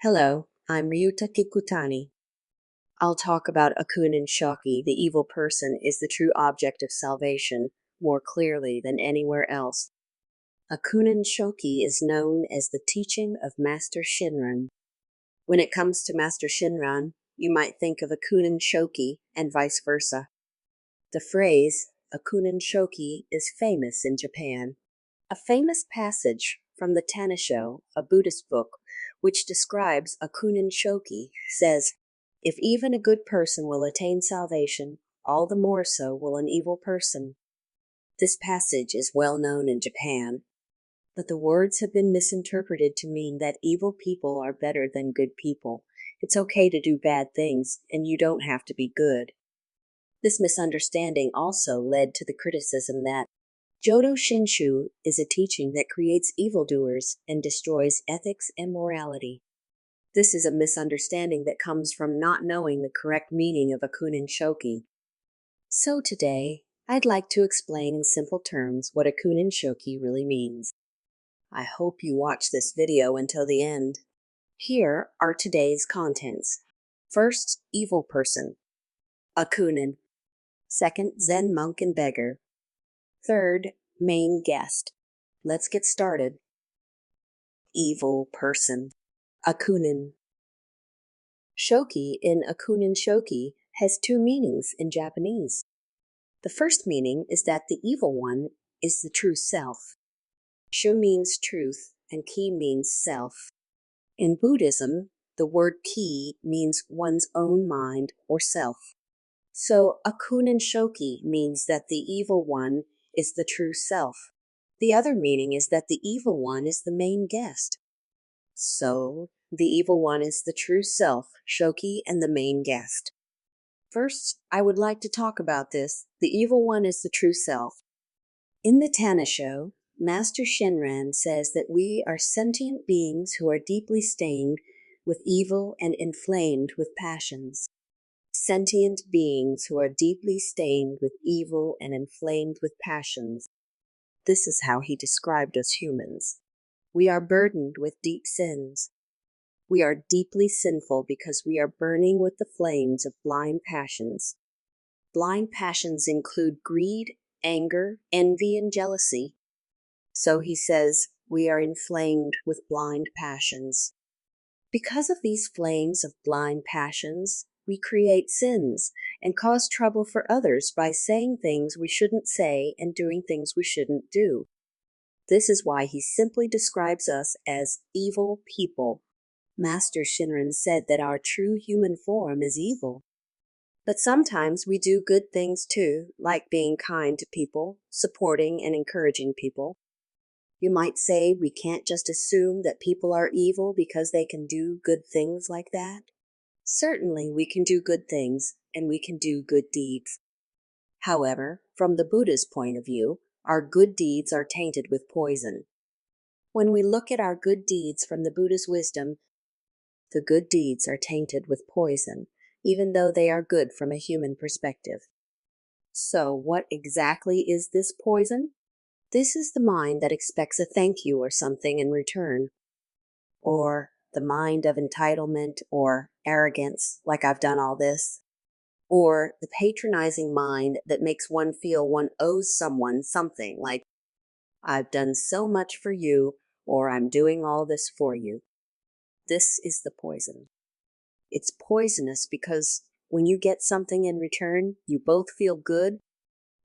Hello, I'm Ryuta Kikutani. I'll talk about Akunin shoki, the evil person, is the true object of salvation, more clearly than anywhere else. Akunin shoki is known as the teaching of Master Shinran. When it comes to Master Shinran, you might think of Akunin shoki and vice versa. The phrase Akunin shoki is famous in Japan. A famous passage from the Tanisho, a Buddhist book, which describes Akunin shoki, says, "If even a good person will attain salvation, all the more so will an evil person." This passage is well known in Japan, but the words have been misinterpreted to mean that evil people are better than good people. It's okay to do bad things, and you don't have to be good. This misunderstanding also led to the criticism that Jodo Shinshu is a teaching that creates evildoers and destroys ethics and morality. This is a misunderstanding that comes from not knowing the correct meaning of Akunin shoki. So today, I'd like to explain in simple terms what Akunin shoki really means. I hope you watch this video until the end. Here are today's contents. First, evil person, Akunin. Second, Zen monk and beggar. Third, main guest. Let's get started. Evil person, Akunin. Shoki in Akunin shoki has two meanings in Japanese. The first meaning is that the evil one is the true self. Shu means truth and ki means self. In Buddhism, the word ki means one's own mind or self. So Akunin shoki means that the evil one is the true self. The other meaning is that the evil one is the main guest. So, the evil one is the true self, shoki, and the main guest. First, I would like to talk about this. The evil one is the true self. In the Tanisho, Master Shinran says that we are sentient beings who are deeply stained with evil and inflamed with passions. Sentient beings who are deeply stained with evil and inflamed with passions. This is how he described us humans. We are burdened with deep sins. We are deeply sinful because we are burning with the flames of blind passions. Blind passions include greed, anger, envy, and jealousy. So he says, we are inflamed with blind passions. Because of these flames of blind passions, we create sins and cause trouble for others by saying things we shouldn't say and doing things we shouldn't do. This is why he simply describes us as evil people. Master Shinran said that our true human form is evil. But sometimes we do good things too, like being kind to people, supporting and encouraging people. You might say we can't just assume that people are evil because they can do good things like that. Certainly we can do good things, and we can do good deeds. However, from the Buddha's point of view, our good deeds are tainted with poison. When we look at our good deeds from the Buddha's wisdom, the good deeds are tainted with poison, even though they are good from a human perspective. So what exactly is this poison? This is the mind that expects a thank you or something in return. Or the mind of entitlement or arrogance, like I've done all this. Or the patronizing mind that makes one feel one owes someone something, like, I've done so much for you, or I'm doing all this for you. This is the poison. It's poisonous because when you get something in return, you both feel good,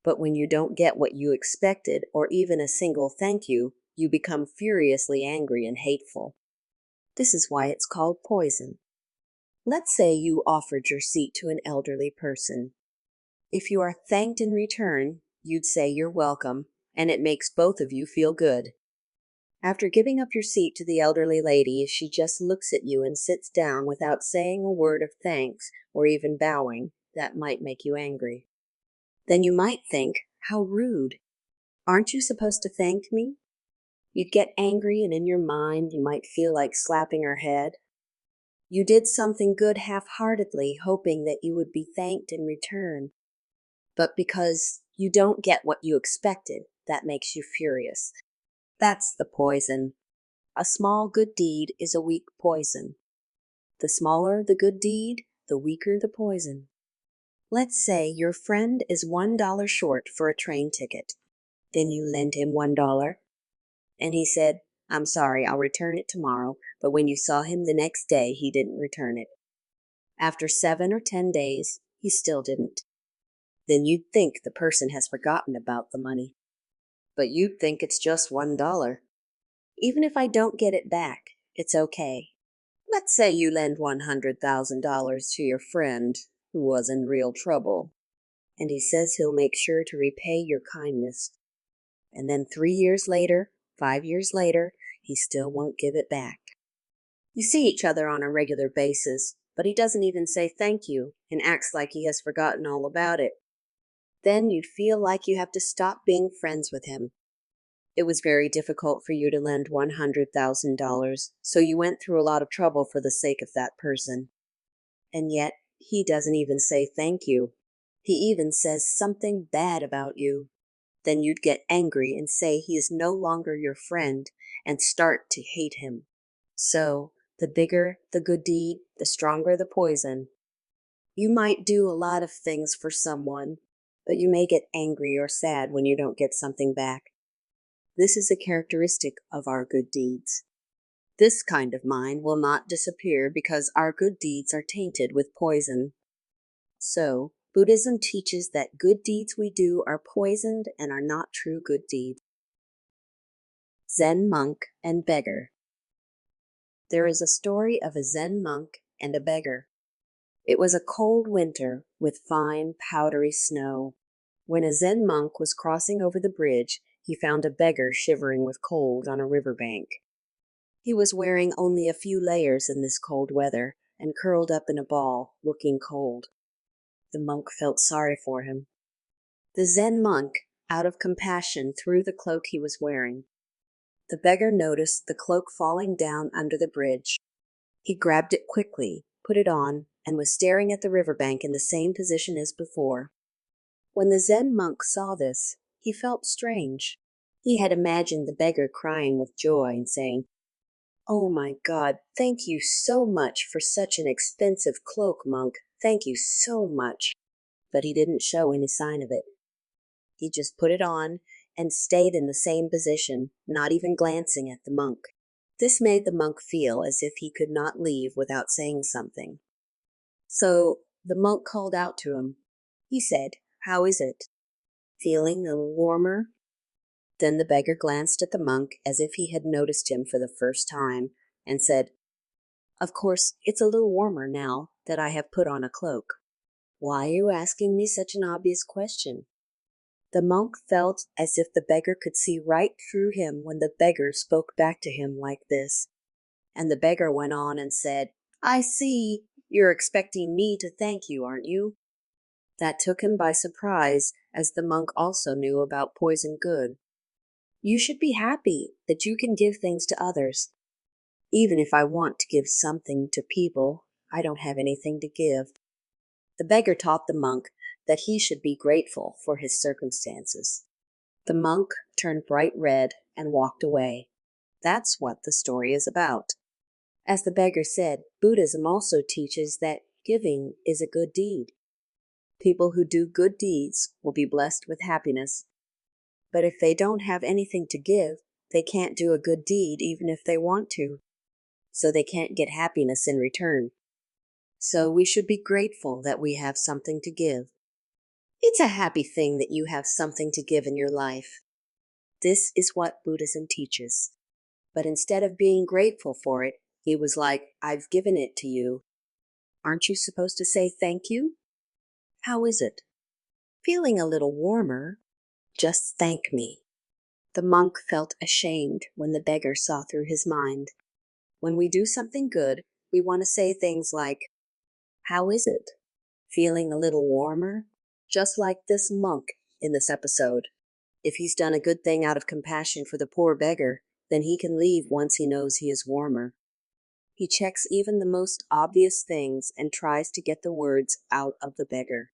but when you don't get what you expected, or even a single thank you, you become furiously angry and hateful. This is why it's called poison. Let's say you offered your seat to an elderly person. If you are thanked in return, you'd say you're welcome, and it makes both of you feel good. After giving up your seat to the elderly lady, she just looks at you and sits down without saying a word of thanks or even bowing. That might make you angry. Then you might think, how rude. Aren't you supposed to thank me? You'd get angry, and in your mind you might feel like slapping her head. You did something good half-heartedly, hoping that you would be thanked in return. But because you don't get what you expected, that makes you furious. That's the poison. A small good deed is a weak poison. The smaller the good deed, the weaker the poison. Let's say your friend is $1 short for a train ticket. Then you lend him $1, and he said, "I'm sorry, I'll return it tomorrow," but when you saw him the next day, he didn't return it. After 7 or 10 days, he still didn't. Then you'd think the person has forgotten about the money. But you'd think it's just $1. Even if I don't get it back, it's okay. Let's say you lend $100,000 to your friend who was in real trouble, and he says he'll make sure to repay your kindness. And then 3 years later, 5 years later, he still won't give it back. You see each other on a regular basis, but he doesn't even say thank you and acts like he has forgotten all about it. Then you'd feel like you have to stop being friends with him. It was very difficult for you to lend $100,000, so you went through a lot of trouble for the sake of that person. And yet, he doesn't even say thank you. He even says something bad about you. Then you'd get angry and say he is no longer your friend and start to hate him. So, the bigger the good deed, the stronger the poison. You might do a lot of things for someone, but you may get angry or sad when you don't get something back. This is a characteristic of our good deeds. This kind of mind will not disappear because our good deeds are tainted with poison. So, Buddhism teaches that good deeds we do are poisoned and are not true good deeds. Zen monk and beggar. There is a story of a Zen monk and a beggar. It was a cold winter with fine, powdery snow. When a Zen monk was crossing over the bridge, he found a beggar shivering with cold on a riverbank. He was wearing only a few layers in this cold weather and curled up in a ball, looking cold. The monk felt sorry for him. The Zen monk, out of compassion, threw the cloak he was wearing. The beggar noticed the cloak falling down under the bridge. He grabbed it quickly, put it on, and was staring at the riverbank in the same position as before. When the Zen monk saw this, he felt strange. He had imagined the beggar crying with joy and saying, "Oh my God, thank you so much for such an expensive cloak, monk. Thank you so much." But he didn't show any sign of it. He just put it on and stayed in the same position, not even glancing at the monk. This made the monk feel as if he could not leave without saying something. So the monk called out to him. He said, "How is it? Feeling a little warmer?" Then the beggar glanced at the monk as if he had noticed him for the first time, and said, "Of course, it's a little warmer now that I have put on a cloak." "Why are you asking me such an obvious question?" The monk felt as if the beggar could see right through him when the beggar spoke back to him like this. And the beggar went on and said, "I see. You're expecting me to thank you, aren't you?" That took him by surprise, as the monk also knew about poison good. You should be happy that you can give things to others. Even if I want to give something to people, I don't have anything to give. The beggar taught the monk that he should be grateful for his circumstances. The monk turned bright red and walked away. That's what the story is about. As the beggar said, Buddhism also teaches that giving is a good deed. People who do good deeds will be blessed with happiness. But if they don't have anything to give, they can't do a good deed even if they want to. So they can't get happiness in return. So we should be grateful that we have something to give. It's a happy thing that you have something to give in your life. This is what Buddhism teaches. But instead of being grateful for it, he was like, "I've given it to you. Aren't you supposed to say thank you? How is it? Feeling a little warmer? Just thank me." The monk felt ashamed when the beggar saw through his mind. When we do something good, we want to say things like, "How is it? Feeling a little warmer?" Just like this monk in this episode. If he's done a good thing out of compassion for the poor beggar, then he can leave once he knows he is warmer. He checks even the most obvious things and tries to get the words out of the beggar.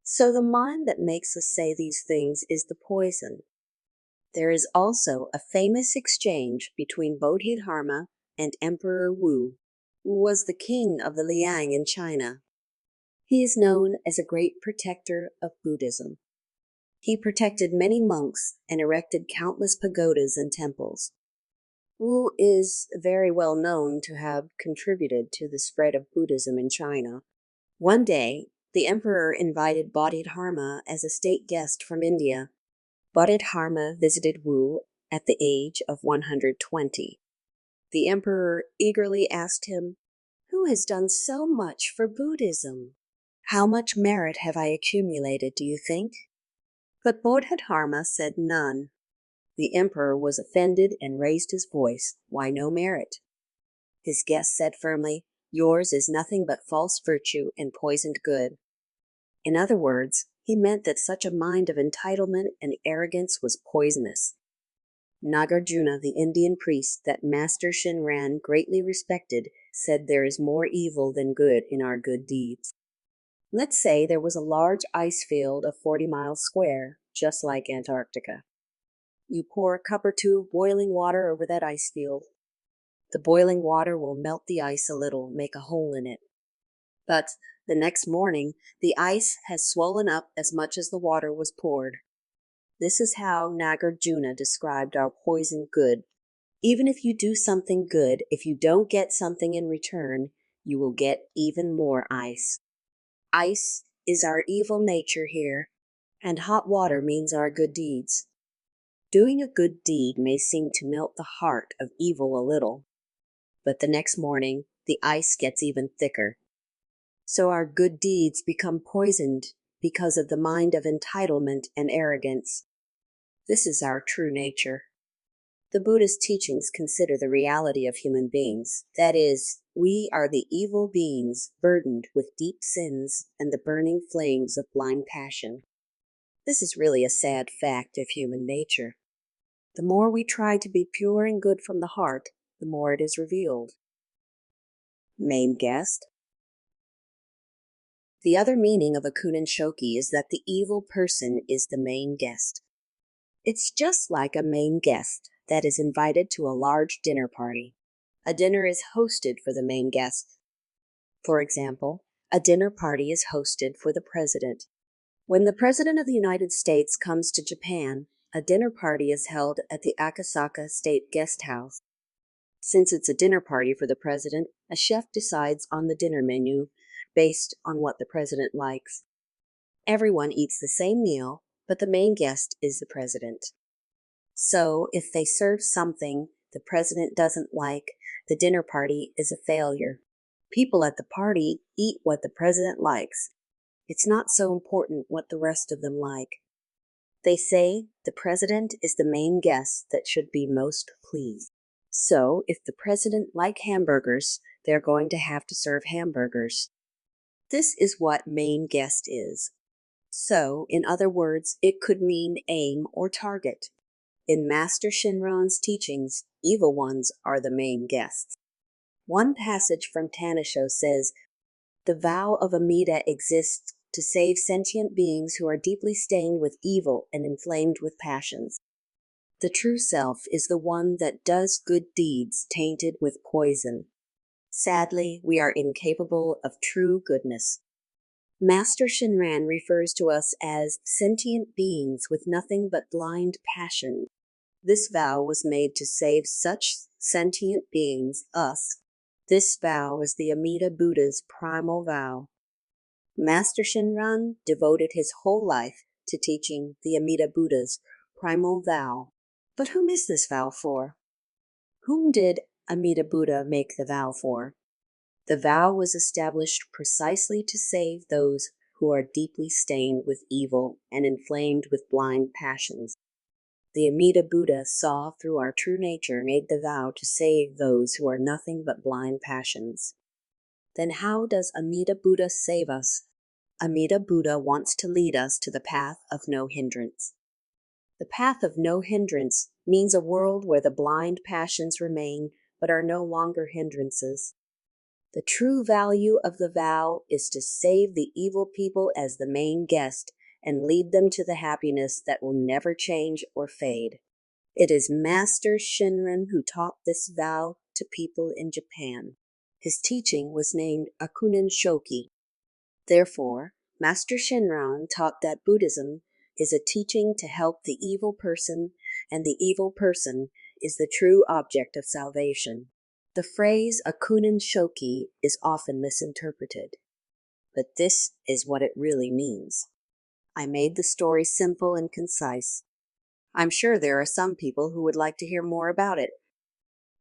So the mind that makes us say these things is the poison. There is also a famous exchange between Bodhidharma and Emperor Wu. was the king of the Liang in China. He is known as a great protector of Buddhism. He protected many monks and erected countless pagodas and temples. Wu is very well known to have contributed to the spread of Buddhism in China. One day, the emperor invited Bodhidharma as a state guest from India. Bodhidharma visited Wu at the age of 120. The emperor eagerly asked him, "Who has done so much for Buddhism? How much merit have I accumulated, do you think?" But Bodhidharma said none. The emperor was offended and raised his voice. "Why no merit?" His guest said firmly, "Yours is nothing but false virtue and poisoned good." In other words, he meant that such a mind of entitlement and arrogance was poisonous. Nagarjuna, the Indian priest that Master Shinran greatly respected, said there is more evil than good in our good deeds. Let's say there was a large ice field of 40 miles square, just like Antarctica. You pour a cup or two of boiling water over that ice field. The boiling water will melt the ice a little, make a hole in it. But the next morning, the ice has swollen up as much as the water was poured. This is how Nagarjuna described our poisoned good. Even if you do something good, if you don't get something in return, you will get even more ice. Ice is our evil nature here, and hot water means our good deeds. Doing a good deed may seem to melt the heart of evil a little, but the next morning the ice gets even thicker. So our good deeds become poisoned because of the mind of entitlement and arrogance. This is our true nature. The Buddhist teachings consider the reality of human beings. That is, we are the evil beings burdened with deep sins and the burning flames of blind passion. This is really a sad fact of human nature. The more we try to be pure and good from the heart, the more it is revealed. Main guest. The other meaning of Akunin shoki is that the evil person is the main guest. It's just like a main guest that is invited to a large dinner party. A dinner is hosted for the main guest. For example, a dinner party is hosted for the president. When the President of the United States comes to Japan, a dinner party is held at the Akasaka State Guest House. Since it's a dinner party for the president, a chef decides on the dinner menu based on what the president likes. Everyone eats the same meal, but the main guest is the president. So, if they serve something the president doesn't like, the dinner party is a failure. People at the party eat what the president likes. It's not so important what the rest of them like. They say the president is the main guest that should be most pleased. So, if the president likes hamburgers, they're going to have to serve hamburgers. This is what main guest is. So, in other words, it could mean aim or target. In Master Shinran's teachings, evil ones are the main guests. One passage from Tanisho says, "The vow of Amida exists to save sentient beings who are deeply stained with evil and inflamed with passions. The true self is the one that does good deeds tainted with poison. Sadly, we are incapable of true goodness." Master Shinran refers to us as sentient beings with nothing but blind passion. This vow was made to save such sentient beings, us. This vow is the Amida Buddha's primal vow. Master Shinran devoted his whole life to teaching the Amida Buddha's primal vow. But whom is this vow for? Whom did Amida Buddha make the vow for? The vow was established precisely to save those who are deeply stained with evil and inflamed with blind passions. The Amida Buddha saw through our true nature, made the vow to save those who are nothing but blind passions. Then how does Amida Buddha save us? Amida Buddha wants to lead us to the path of no hindrance. The path of no hindrance means a world where the blind passions remain but are no longer hindrances. The true value of the vow is to save the evil people as the main guest and lead them to the happiness that will never change or fade. It is Master Shinran who taught this vow to people in Japan. His teaching was named Akunin shoki. Therefore, Master Shinran taught that Buddhism is a teaching to help the evil person, and the evil person is the true object of salvation. The phrase Akunin shoki is often misinterpreted, but this is what it really means. I made the story simple and concise. I'm sure there are some people who would like to hear more about it.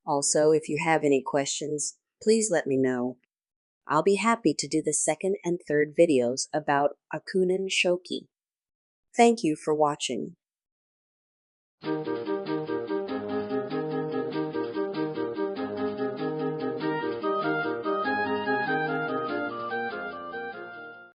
Also, if you have any questions, please let me know. I'll be happy to do the second and third videos about Akunin shoki. Thank you for watching.